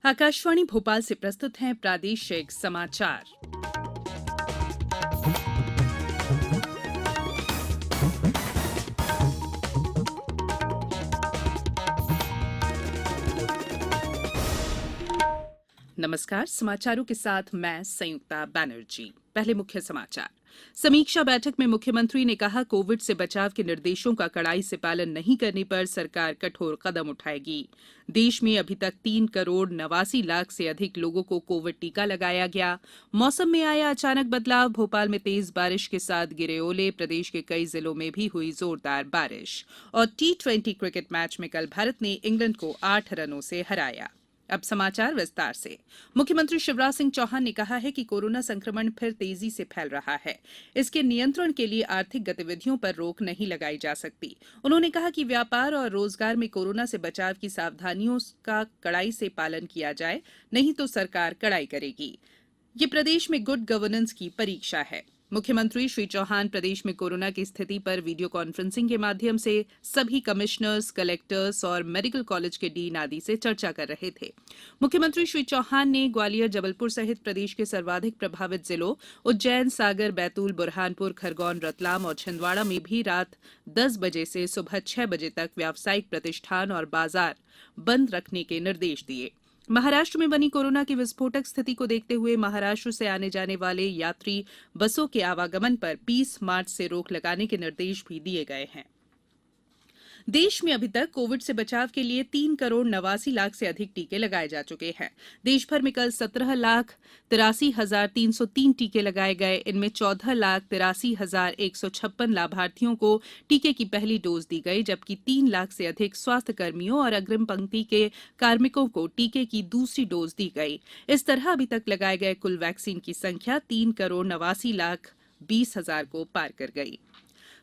आकाशवाणी भोपाल से प्रस्तुत हैं प्रादेशिक समाचार। नमस्कार, समाचारों के साथ मैं संयुक्ता बैनर्जी। पहले मुख्य समाचार। समीक्षा बैठक में मुख्यमंत्री ने कहा, कोविड से बचाव के निर्देशों का कड़ाई से पालन नहीं करने पर सरकार कठोर कदम उठाएगी। देश में अभी तक 3,89,00,000 से अधिक लोगों को कोविड टीका लगाया गया। मौसम में आया अचानक बदलाव, भोपाल में तेज बारिश के साथ गिरे ओले, प्रदेश के कई जिलों में भी हुई जोरदार बारिश। और T20 क्रिकेट मैच में कल भारत ने इंग्लैंड को 8 रनों से हराया। अब समाचार विस्तार से। मुख्यमंत्री शिवराज सिंह चौहान ने कहा है कि कोरोना संक्रमण फिर तेजी से फैल रहा है। इसके नियंत्रण के लिए आर्थिक गतिविधियों पर रोक नहीं लगाई जा सकती। उन्होंने कहा कि व्यापार और रोजगार में कोरोना से बचाव की सावधानियों का कड़ाई से पालन किया जाए, नहीं तो सरकार कड़ाई करेगी। ये प्रदेश में गुड गवर्नेंस की परीक्षा है। मुख्यमंत्री श्री चौहान प्रदेश में कोरोना की स्थिति पर वीडियो कॉन्फ्रेंसिंग के माध्यम से सभी कमिश्नर्स, कलेक्टर्स और मेडिकल कॉलेज के डीन आदि से चर्चा कर रहे थे। मुख्यमंत्री श्री चौहान ने ग्वालियर, जबलपुर सहित प्रदेश के सर्वाधिक प्रभावित जिलों उज्जैन, सागर, बैतूल, बुरहानपुर, खरगोन, रतलाम और छिंदवाड़ा में भी रात 10 बजे से सुबह 6 बजे तक व्यावसायिक प्रतिष्ठान और बाजार बंद रखने के निर्देश दिए। महाराष्ट्र में बनी कोरोना की विस्फोटक स्थिति को देखते हुए महाराष्ट्र से आने जाने वाले यात्री बसों के आवागमन पर 20 मार्च से रोक लगाने के निर्देश भी दिए गए हैं। देश में अभी तक कोविड से बचाव के लिए 3,89,00,000 से अधिक टीके लगाए जा चुके हैं। देश भर में कल 17,83,303 टीके लगाए गए। इनमें 14,83,156 लाभार्थियों को टीके की पहली डोज दी गई, जबकि 3 लाख से अधिक स्वास्थ्य कर्मियों और अग्रिम पंक्ति के कार्मिकों को टीके की दूसरी डोज दी गई। इस तरह अभी तक लगाए गए कुल वैक्सीन की संख्या 3,89,20,000 को पार कर गई।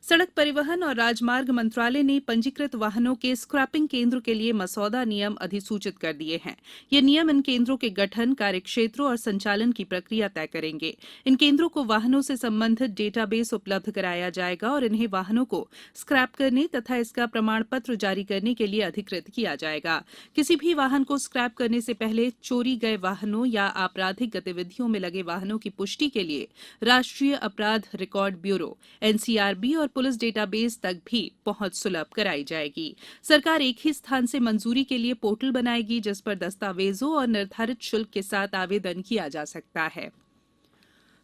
सड़क परिवहन और राजमार्ग मंत्रालय ने पंजीकृत वाहनों के स्क्रैपिंग केंद्र के लिए मसौदा नियम अधिसूचित कर दिए हैं। ये नियम इन केंद्रों के गठन, कार्यक्षेत्रों और संचालन की प्रक्रिया तय करेंगे। इन केंद्रों को वाहनों से संबंधित डेटाबेस उपलब्ध कराया जाएगा और इन्हें वाहनों को स्क्रैप करने तथा इसका प्रमाण पत्र जारी करने के लिए अधिकृत किया जाएगा। किसी भी वाहन को स्क्रैप करने से पहले चोरी गए वाहनों या आपराधिक गतिविधियों में लगे वाहनों की पुष्टि के लिए राष्ट्रीय अपराध रिकॉर्ड ब्यूरो NCRB और पुलिस डेटाबेस तक भी पहुंच सुलभ कराई जाएगी। सरकार एक ही स्थान से मंजूरी के लिए पोर्टल बनाएगी, जिस पर दस्तावेजों और निर्धारित शुल्क के साथ आवेदन किया जा सकता है।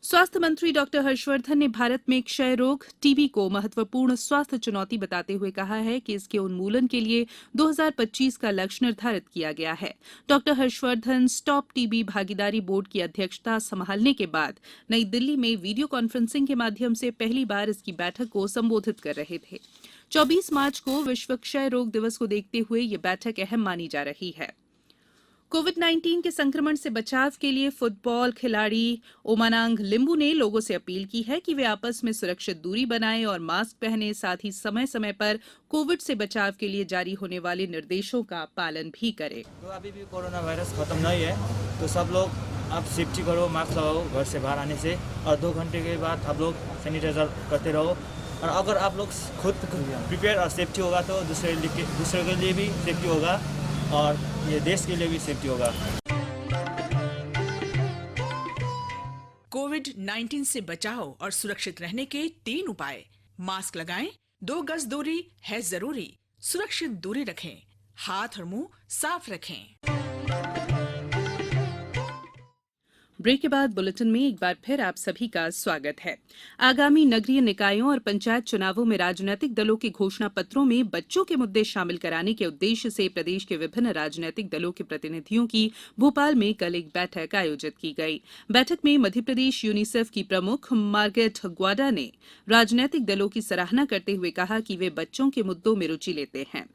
स्वास्थ्य मंत्री डॉक्टर हर्षवर्धन ने भारत में क्षय रोग, टीबी को महत्वपूर्ण स्वास्थ्य चुनौती बताते हुए कहा है कि इसके उन्मूलन के लिए 2025 का लक्ष्य निर्धारित किया गया है। डॉक्टर हर्षवर्धन स्टॉप टीबी भागीदारी बोर्ड की अध्यक्षता संभालने के बाद नई दिल्ली में वीडियो कॉन्फ्रेंसिंग के माध्यम से पहली बार इसकी बैठक को संबोधित कर रहे थे। 24 मार्च को विश्व क्षय रोग दिवस को देखते हुए ये बैठक अहम मानी जा रही है। कोविड-19 के संक्रमण से बचाव के लिए फुटबॉल खिलाड़ी ओमानांग लिंबू ने लोगों से अपील की है कि वे आपस में सुरक्षित दूरी बनाएं और मास्क पहनें, साथ ही समय समय पर कोविड से बचाव के लिए जारी होने वाले निर्देशों का पालन भी करें। तो अभी भी कोरोना वायरस खत्म नहीं है, तो सब लोग आप सेफ्टी करो, मास्क लगाओ घर से बाहर आने से, और 2 घंटे के बाद आप लोग सैनिटाइजर करते रहो। और अगर आप लोग खुद प्रिपेयर और सेफ्टी होगा तो दूसरे के लिए भी सेफ्टी होगा और ये देश के लिए भी सेफ्टी होगा। कोविड-19 से बचाव और सुरक्षित रहने के 3 उपाय। मास्क लगाएं, 2 गज दूरी है जरूरी, सुरक्षित दूरी रखें, हाथ और मुंह साफ रखें। ब्रेक के बाद बुलेटिन में एक बार फिर आप सभी का स्वागत है। आगामी नगरीय निकायों और पंचायत चुनावों में राजनीतिक दलों के घोषणा पत्रों में बच्चों के मुद्दे शामिल कराने के उद्देश्य से प्रदेश के विभिन्न राजनीतिक दलों के प्रतिनिधियों की भोपाल में कल एक बैठक आयोजित की गई। बैठक में मध्यप्रदेश यूनिसेफ की प्रमुख मार्गरेट ग्वाडा ने राजनीतिक दलों की सराहना करते हुए कहा कि वे बच्चों के मुद्दों में रुचि लेते हैं।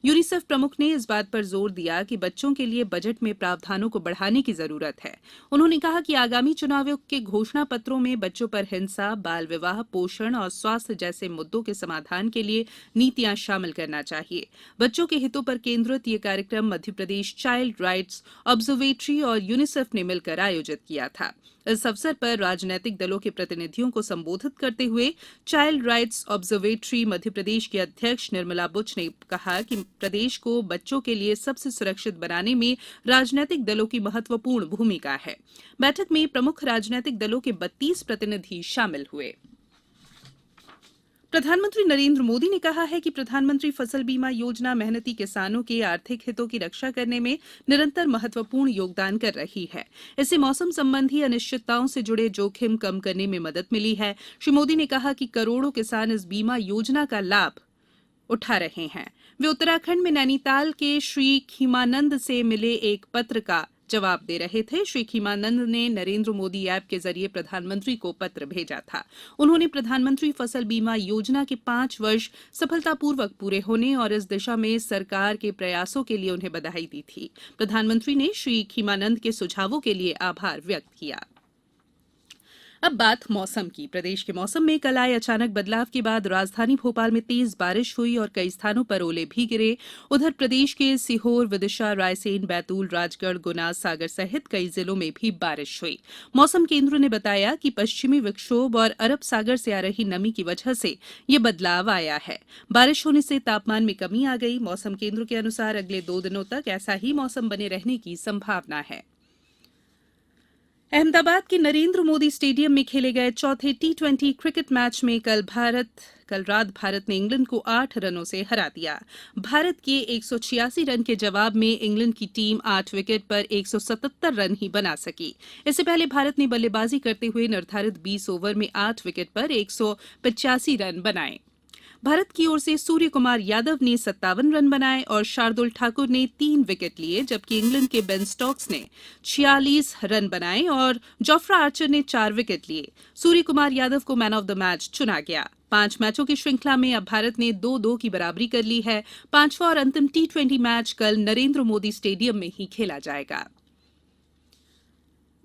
यूनिसेफ प्रमुख ने इस बात पर जोर दिया कि बच्चों के लिए बजट में प्रावधानों को बढ़ाने की जरूरत है। उन्होंने कहा कि आगामी चुनावों के घोषणा पत्रों में बच्चों पर हिंसा, बाल विवाह, पोषण और स्वास्थ्य जैसे मुद्दों के समाधान के लिए नीतियां शामिल करना चाहिए। बच्चों के हितों पर केंद्रित ये कार्यक्रम मध्यप्रदेश चाइल्ड राइट्स ऑब्जर्वेटरी और यूनिसेफ ने मिलकर आयोजित किया था। इस अवसर पर राजनीतिक दलों के प्रतिनिधियों को संबोधित करते हुए child rights observatory Madhya Pradesh की अध्यक्ष निर्मला बुच ने कहा कि प्रदेश को बच्चों के लिए सबसे सुरक्षित बनाने में राजनीतिक दलों की महत्वपूर्ण भूमिका है। बैठक में प्रमुख राजनीतिक दलों के 32 प्रतिनिधि शामिल हुए। प्रधानमंत्री नरेंद्र मोदी ने कहा है कि प्रधानमंत्री फसल बीमा योजना मेहनती किसानों के आर्थिक हितों की रक्षा करने में निरंतर महत्वपूर्ण योगदान कर रही है। इससे मौसम संबंधी अनिश्चितताओं से जुड़े जोखिम कम करने में मदद मिली है। श्री मोदी ने कहा कि करोड़ों किसान इस बीमा योजना का लाभ उठा रहे हैं। वे उत्तराखंड में नैनीताल के श्री खीमानंद से मिले एक पत्र का जवाब दे रहे थे। श्री खीमानंद ने नरेंद्र मोदी ऐप के जरिए प्रधानमंत्री को पत्र भेजा था। उन्होंने प्रधानमंत्री फसल बीमा योजना के 5 वर्ष सफलतापूर्वक पूरे होने और इस दिशा में सरकार के प्रयासों के लिए उन्हें बधाई दी थी। प्रधानमंत्री ने श्री खीमानंद के सुझावों के लिए आभार व्यक्त किया। अब बात मौसम की। प्रदेश के मौसम में कल आए अचानक बदलाव के बाद राजधानी भोपाल में तेज बारिश हुई और कई स्थानों पर ओले भी गिरे। उधर प्रदेश के सीहोर, विदिशा, रायसेन, बैतूल, राजगढ़, गुना, सागर सहित कई जिलों में भी बारिश हुई। मौसम केंद्र ने बताया कि पश्चिमी विक्षोभ और अरब सागर से आ रही नमी की वजह से ये बदलाव आया है। बारिश होने से तापमान में कमी आ गई। मौसम केंद्र के अनुसार अगले 2 दिनों तक ऐसा ही मौसम बने रहने की संभावना है। अहमदाबाद के नरेंद्र मोदी स्टेडियम में खेले गए चौथे टी20 क्रिकेट मैच में कल रात भारत ने इंग्लैंड को 8 रनों से हरा दिया। भारत के 186 रन के जवाब में इंग्लैंड की टीम 8 विकेट पर 177 रन ही बना सकी। इससे पहले भारत ने बल्लेबाजी करते हुए निर्धारित 20 ओवर में 8 विकेट पर 185 रन बनाए। भारत की ओर से सूर्य कुमार यादव ने 57 रन बनाए और शार्दुल ठाकुर ने 3 विकेट लिए, जबकि इंग्लैंड के बेन स्टोक्स ने 46 रन बनाए और जोफ्रा आर्चर ने 4 विकेट लिए। सूर्य कुमार यादव को मैन ऑफ द मैच चुना गया। 5 मैचों की श्रृंखला में अब भारत ने 2-2 की बराबरी कर ली है। 5वां और अंतिम टी20 मैच कल नरेंद्र मोदी स्टेडियम में ही खेला जाएगा।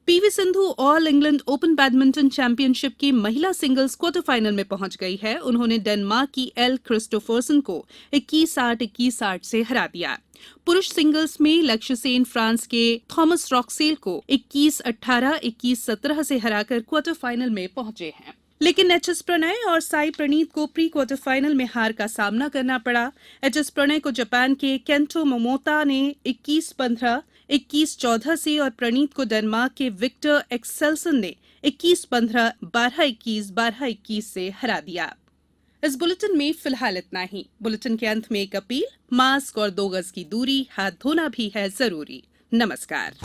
PV Sindhu all England open badminton championship की महिला सिंगल्स क्वार्टर फाइनल में पहुंच गई है। उन्होंने डेनमार्क की एल क्रिस्टोफरसन को 21-8, 21-8 से हरा दिया। पुरुष सिंगल्स में लक्ष्य सेन फ्रांस के थॉमस रॉक्सेल को 21-18, 21-17 से हराकर क्वार्टर फाइनल में पहुंचे हैं। लेकिन एचएस प्रणय और साई प्रणीत को प्री क्वार्टर फाइनल में हार का सामना करना पड़ा। एचएस प्रणय को जापान के केंटो मोमोता ने 21-15, 21-14 से और प्रणीत को डेनमार्क के विक्टर एक्सेल्सन ने 21-15, 12-21, 12-21 से हरा दिया। इस बुलेटिन में फिलहाल इतना ही। बुलेटिन के अंत में एक अपील, मास्क और 2 गज की दूरी, हाथ धोना भी है जरूरी। नमस्कार।